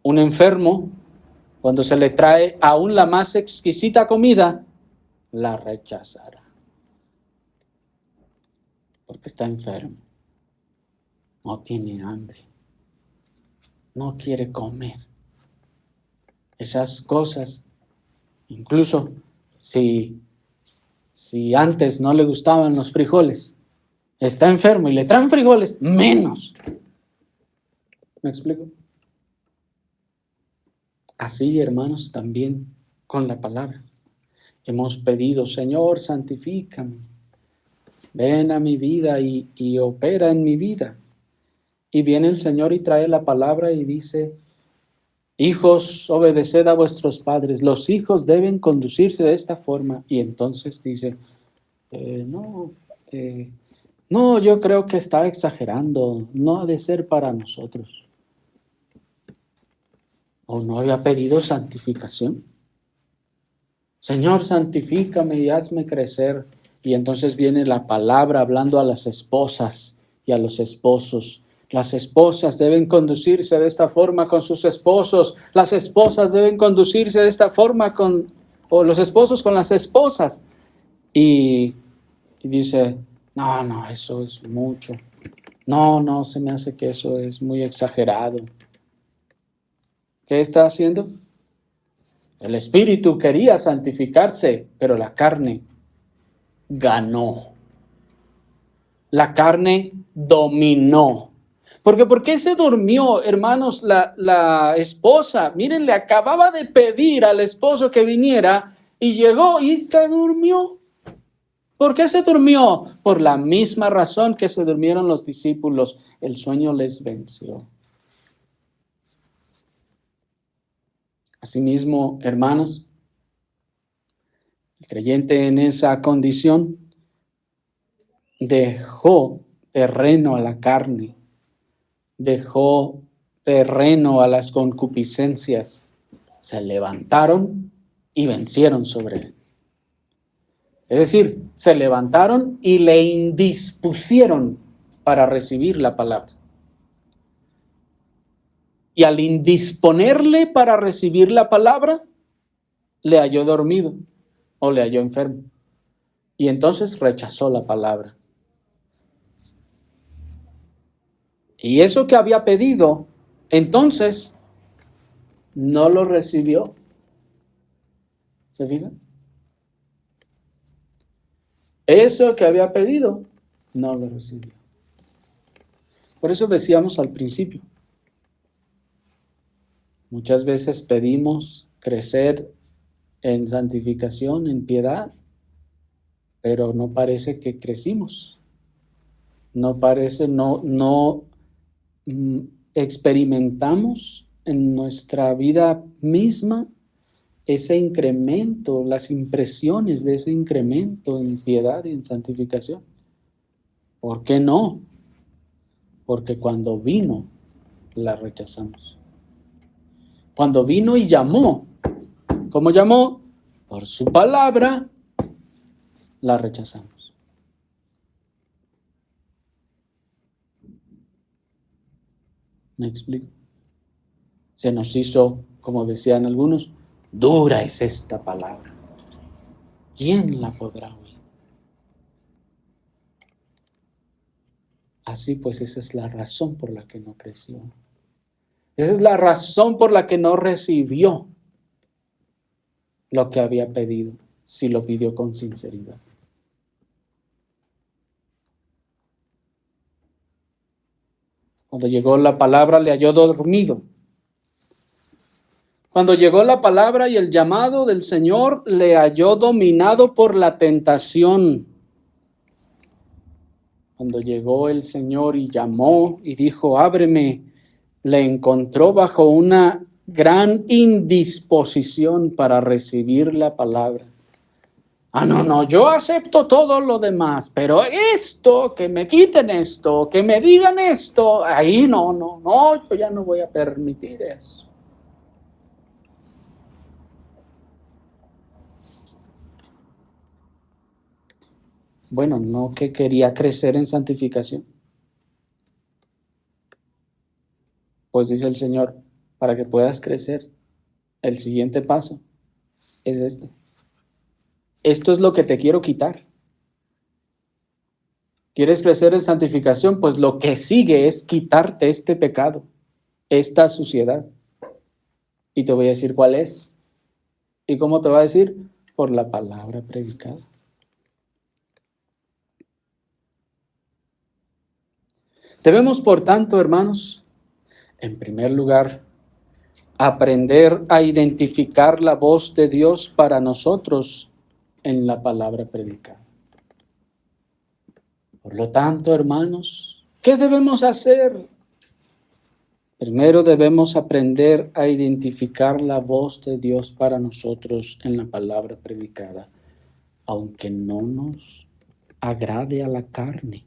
un enfermo, cuando se le trae aún la más exquisita comida, la rechazará. Porque está enfermo. No tiene hambre. No quiere comer. Esas cosas Incluso si antes no le gustaban los frijoles, está enfermo y le traen frijoles, menos. ¿Me explico? Así, hermanos, también con la palabra. Hemos pedido, Señor, santifícame. Ven a mi vida y opera en mi vida. Y viene el Señor y trae la palabra y dice, hijos, obedeced a vuestros padres. Los hijos deben conducirse de esta forma. Y entonces dice, no, yo creo que está exagerando. No ha de ser para nosotros. ¿O no había pedido santificación? Señor, santifícame y hazme crecer. Y entonces viene la palabra hablando a las esposas y a los esposos. Las esposas deben conducirse de esta forma con sus esposos. Las esposas deben conducirse de esta forma o los esposos con las esposas. Y dice, no, eso es mucho. No, se me hace que eso es muy exagerado. ¿Qué está haciendo? El espíritu quería santificarse, pero la carne ganó. La carne dominó. Porque ¿por qué se durmió, hermanos, la esposa? Miren, le acababa de pedir al esposo que viniera y llegó y se durmió. ¿Por qué se durmió? Por la misma razón que se durmieron los discípulos. El sueño les venció. Asimismo, hermanos, el creyente en esa condición dejó terreno a la carne, dejó terreno a las concupiscencias, se levantaron y vencieron sobre él. Es decir, se levantaron y le indispusieron para recibir la palabra. Y al indisponerle para recibir la palabra, le halló dormido o le halló enfermo. Y entonces rechazó la palabra. Y eso que había pedido, entonces, no lo recibió. ¿Se fijan? Eso que había pedido, no lo recibió. Por eso decíamos al principio, muchas veces pedimos crecer en santificación, en piedad, pero no parece que crecimos. No experimentamos en nuestra vida misma ese incremento, las impresiones de ese incremento en piedad y en santificación. ¿Por qué no? Porque cuando vino, la rechazamos. Cuando vino y llamó, ¿cómo llamó? Por su palabra, la rechazamos. ¿Me explico? Se nos hizo, como decían algunos, dura es esta palabra. ¿Quién la podrá oír? Así pues, esa es la razón por la que no creció. Esa es la razón por la que no recibió lo que había pedido, si lo pidió con sinceridad. Cuando llegó la palabra, le halló dormido. Cuando llegó la palabra y el llamado del Señor, le halló dominado por la tentación. Cuando llegó el Señor y llamó y dijo, ábreme, le encontró bajo una gran indisposición para recibir la palabra. No, yo acepto todo lo demás, pero esto, que me quiten esto, que me digan esto, ahí no, yo ya no voy a permitir eso. Bueno, no que quería crecer en santificación. Pues dice el Señor, para que puedas crecer, el siguiente paso es este. Esto es lo que te quiero quitar. ¿Quieres crecer en santificación? Pues lo que sigue es quitarte este pecado, esta suciedad. Y te voy a decir cuál es. ¿Y cómo te va a decir? Por la palabra predicada. Debemos, por tanto, hermanos, en primer lugar, aprender a identificar la voz de Dios para nosotros en la palabra predicada. Por lo tanto, hermanos, ¿qué debemos hacer? Primero debemos aprender a identificar la voz de Dios para nosotros en la palabra predicada, aunque no nos agrade a la carne.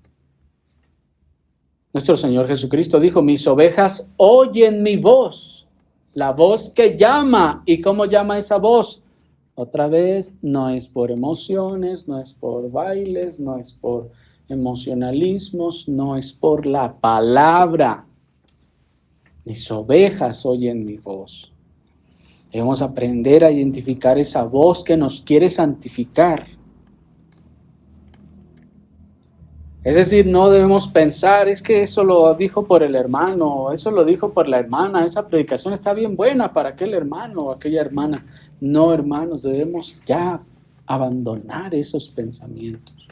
Nuestro Señor Jesucristo dijo, mis ovejas oyen mi voz, la voz que llama. ¿Y cómo llama esa voz? Otra vez, no es por emociones, no es por bailes, no es por emocionalismos, no es por la palabra. Mis ovejas oyen mi voz. Debemos aprender a identificar esa voz que nos quiere santificar. Es decir, no debemos pensar, es que eso lo dijo por el hermano, eso lo dijo por la hermana, esa predicación está bien buena para aquel hermano o aquella hermana. No, hermanos, debemos ya abandonar esos pensamientos.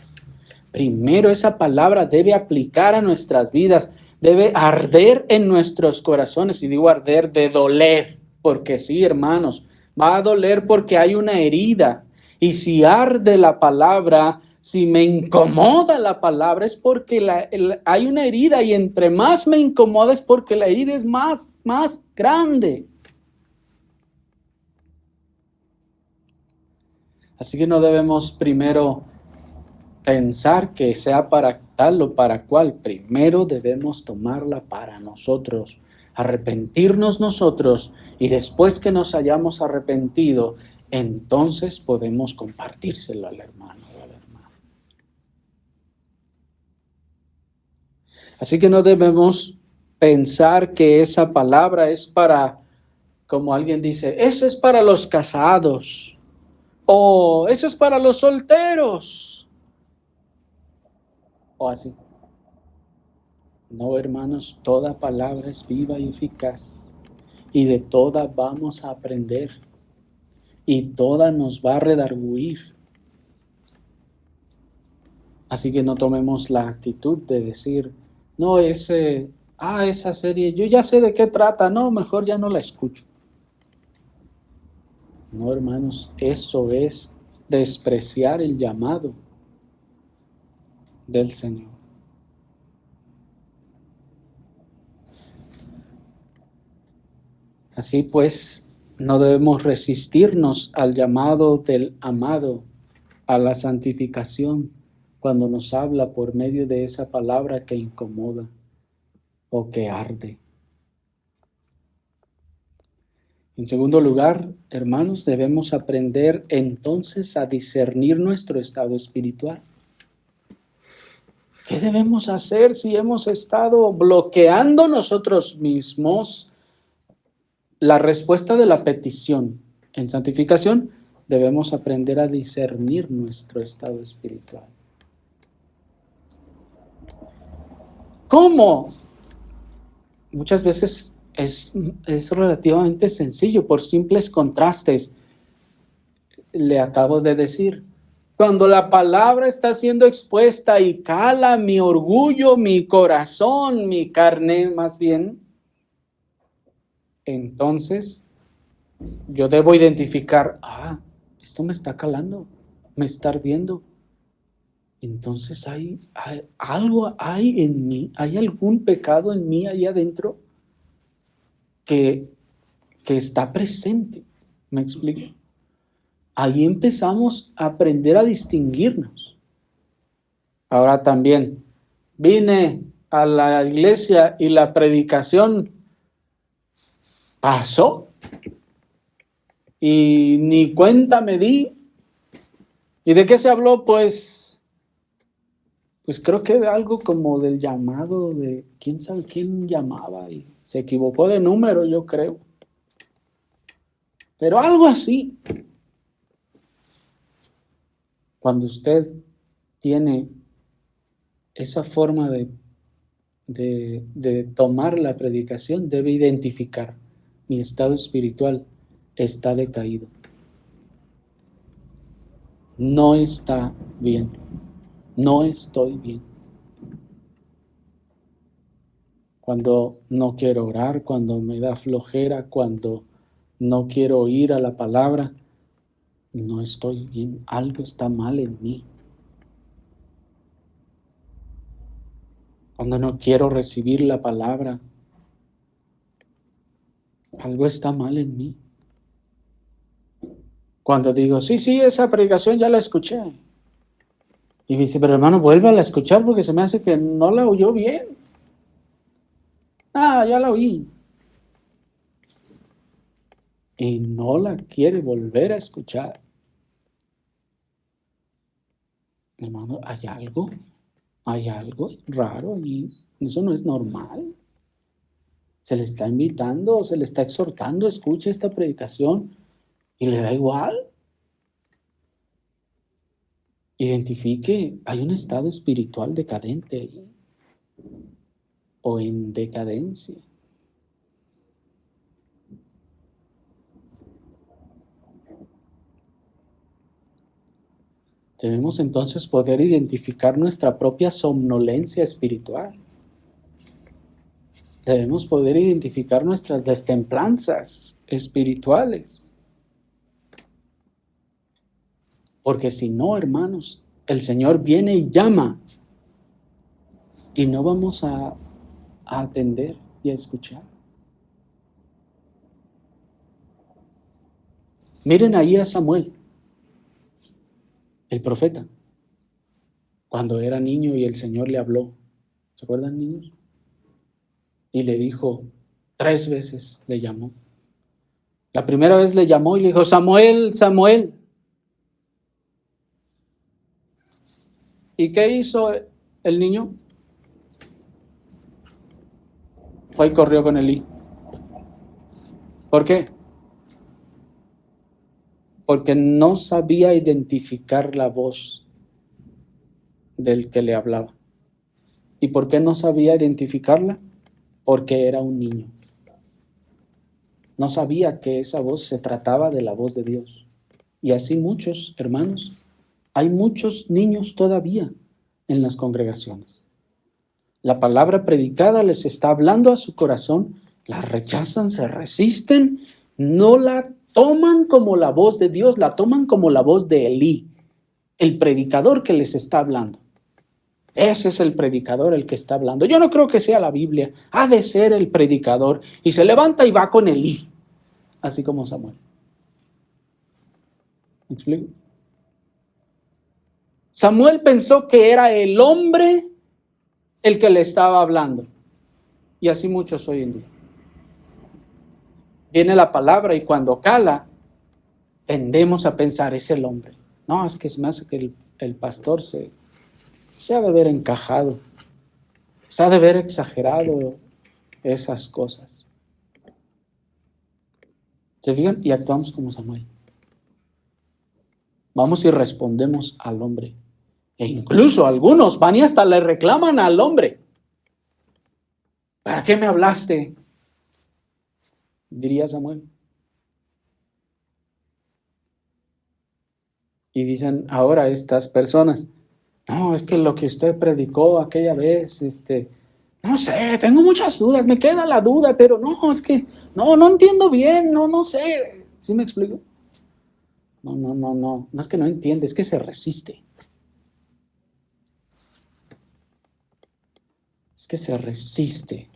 Primero, esa palabra debe aplicar a nuestras vidas, debe arder en nuestros corazones, y digo arder de doler, porque sí, hermanos, va a doler porque hay una herida, y si arde la palabra, si me incomoda la palabra, es porque hay una herida, y entre más me incomoda es porque la herida es más grande. Así que no debemos primero pensar que sea para tal o para cual. Primero debemos tomarla para nosotros, arrepentirnos nosotros, y después que nos hayamos arrepentido, entonces podemos compartírselo al hermano o a la hermana. Así que no debemos pensar que esa palabra es para, como alguien dice, eso es para los casados, o eso es para los solteros, o así. No, hermanos, toda palabra es viva y eficaz, y de toda vamos a aprender, y toda nos va a redarguir. Así que no tomemos la actitud de decir, no, esa serie, yo ya sé de qué trata, no, mejor ya no la escucho. No, hermanos, eso es despreciar el llamado del Señor. Así pues, no debemos resistirnos al llamado del amado a la santificación cuando nos habla por medio de esa palabra que incomoda o que arde. En segundo lugar, hermanos, debemos aprender entonces a discernir nuestro estado espiritual. ¿Qué debemos hacer si hemos estado bloqueando nosotros mismos la respuesta de la petición? En santificación debemos aprender a discernir nuestro estado espiritual. ¿Cómo? Muchas veces es relativamente sencillo, por simples contrastes. Le acabo de decir, cuando la palabra está siendo expuesta y cala mi orgullo, mi corazón, mi carne más bien, entonces yo debo identificar, esto me está calando, me está ardiendo. Entonces hay algo en mí, hay algún pecado en mí ahí adentro que está presente. ¿Me explico? Ahí empezamos a aprender a distinguirnos. Ahora también, vine a la iglesia y la predicación pasó y ni cuenta me di. ¿Y de qué se habló? Pues creo que de algo como del llamado de quién sabe quién llamaba y se equivocó de número, yo creo. Pero algo así. Cuando usted tiene esa forma de tomar la predicación, debe identificar: mi estado espiritual está decaído. no está bien. No estoy bien. Cuando no quiero orar, cuando me da flojera, cuando no quiero oír a la palabra, no estoy bien. Algo está mal en mí. Cuando no quiero recibir la palabra, algo está mal en mí. Cuando digo, sí, esa predicación ya la escuché. Y me dice, pero hermano, vuelve a escuchar porque se me hace que no la oyó bien. Ah, ya la oí. Y no la quiere volver a escuchar. Hermano, hay algo raro y eso no es normal. Se le está invitando, se le está exhortando, escuche esta predicación y le da igual. Identifique, hay un estado espiritual decadente ahí o en decadencia. Debemos entonces poder identificar nuestra propia somnolencia espiritual. Debemos poder identificar nuestras destemplanzas espirituales. Porque si no, hermanos, el Señor viene y llama y no vamos a atender y a escuchar. Miren ahí a Samuel, el profeta, cuando era niño y el Señor le habló. ¿Se acuerdan, niños? Y le dijo, 3 veces le llamó. La primera vez le llamó y le dijo, Samuel, Samuel. ¿Y qué hizo el niño? Fue y corrió con Elí. ¿Por qué? Porque no sabía identificar la voz del que le hablaba. ¿Y por qué no sabía identificarla? Porque era un niño. No sabía que esa voz se trataba de la voz de Dios. Y así muchos, hermanos, hay muchos niños todavía en las congregaciones. La palabra predicada les está hablando a su corazón, la rechazan, se resisten, no la toman como la voz de Dios, la toman como la voz de Elí, el predicador que les está hablando. Ese es el predicador el que está hablando. Yo no creo que sea la Biblia, ha de ser el predicador. Y se levanta y va con Elí, así como Samuel. ¿Me explico? Samuel pensó que era el hombre el que le estaba hablando. Y así muchos hoy en día. Viene la palabra y cuando cala, tendemos a pensar, es el hombre. No, es que es más que el pastor se ha de ver encajado, se ha de ver exagerado esas cosas. ¿Se fijan? Y actuamos como Samuel. Vamos y respondemos al hombre. E incluso algunos van y hasta le reclaman al hombre. ¿Para qué me hablaste? Diría Samuel. Y dicen ahora estas personas, no, es que lo que usted predicó aquella vez, no sé, tengo muchas dudas, me queda la duda, pero no, es que no entiendo bien, no sé. ¿Sí me explico? No es que no entiende, es que se resiste. Es que se resiste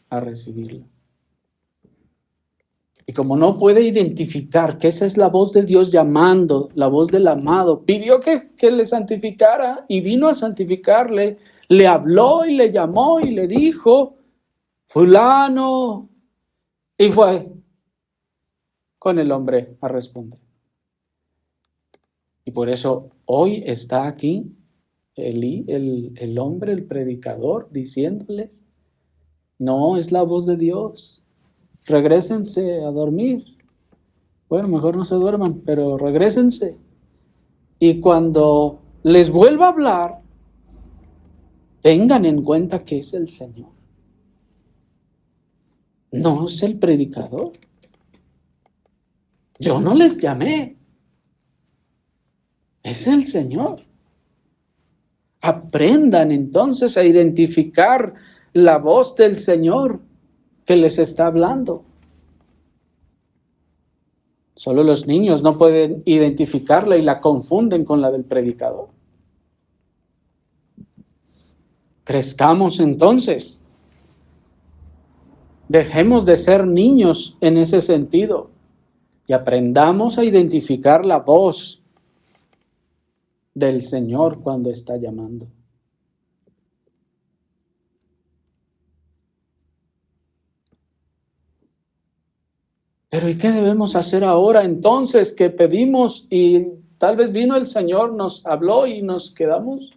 a recibirlo. Y como no puede identificar que esa es la voz de Dios llamando, la voz del amado, pidió que le santificara y vino a santificarle, le habló y le llamó y le dijo, fulano, y fue con el hombre a responder. Y por eso hoy está aquí el hombre, el predicador, diciéndoles, no es la voz de Dios. Regrésense a dormir. Bueno, mejor no se duerman, pero regrésense. Y cuando les vuelva a hablar, tengan en cuenta que es el Señor. No es el predicador. Yo no les llamé. Es el Señor. Aprendan entonces a identificar la voz del Señor que les está hablando. Solo los niños no pueden identificarla y la confunden con la del predicador. Crezcamos entonces. Dejemos de ser niños en ese sentido y aprendamos a identificar la voz del Señor cuando está llamando. Pero ¿y qué debemos hacer ahora entonces que pedimos y tal vez vino el Señor, nos habló y nos quedamos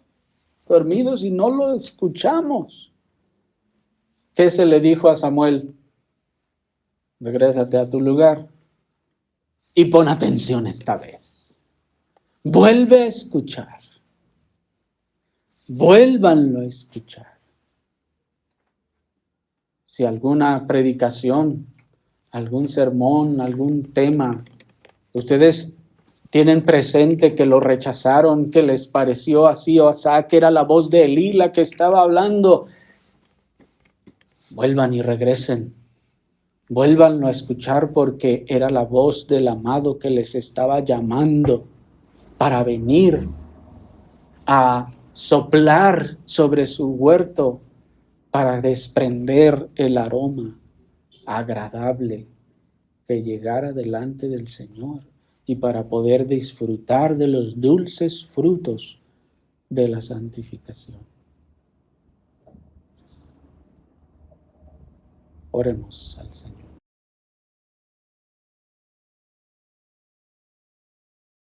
dormidos y no lo escuchamos? ¿Qué se le dijo a Samuel? Regrésate a tu lugar y pon atención esta vez. Vuelve a escuchar. Vuélvanlo a escuchar. Si alguna predicación, algún sermón, algún tema, ustedes tienen presente que lo rechazaron, que les pareció así o asá, que era la voz de Elí la que estaba hablando, vuelvan y regresen. Vuélvanlo a escuchar porque era la voz del amado que les estaba llamando para venir a soplar sobre su huerto para desprender el aroma agradable que llegara delante del Señor y para poder disfrutar de los dulces frutos de la santificación. Oremos al Señor.